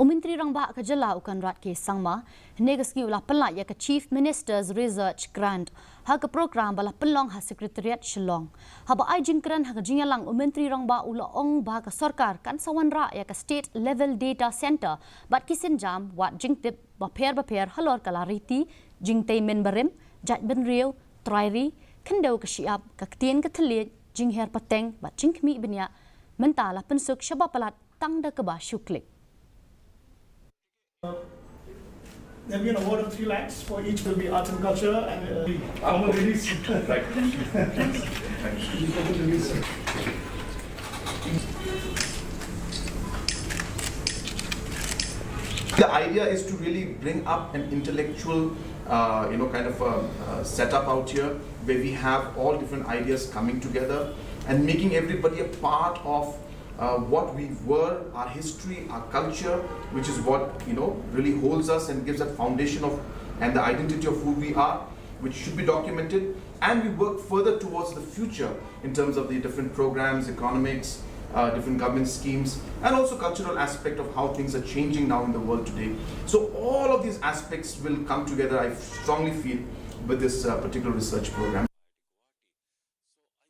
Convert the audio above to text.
Myntri Rangbah kajala Conrad ke Sangma negasngi ula Pyllait ya Chief Minister's Research Grant ha ka program bala pelong ha Secretariat Shillong ha ba ai jingkran ha jingalang Myntri Rangbah ula ong ba ka sarkar kan sawanra ya ka State Level Data Center bat kisin jam wat jingtip ba pher halor kalariti jingtei menbarem jat ben riu trairi kendau ka siap ka ktien ka thlet jingher pateng bat jingkmi benya mentala pensuk shaba palat tang da ka ba shuklik. There'll be an award of 3 lakhs for each will be arts and culture and formal release. The idea is to really bring up an intellectual, kind of setup out here where we have all different ideas coming together and making everybody a part of what we were, our history, our culture, which is what really holds us and gives that foundation of and the identity of who we are, which should be documented, and we work further towards the future in terms of the different programs, economics, different government schemes, and also cultural aspect of how things are changing now in the world today. So all of these aspects will come together, I strongly feel, with this particular research program.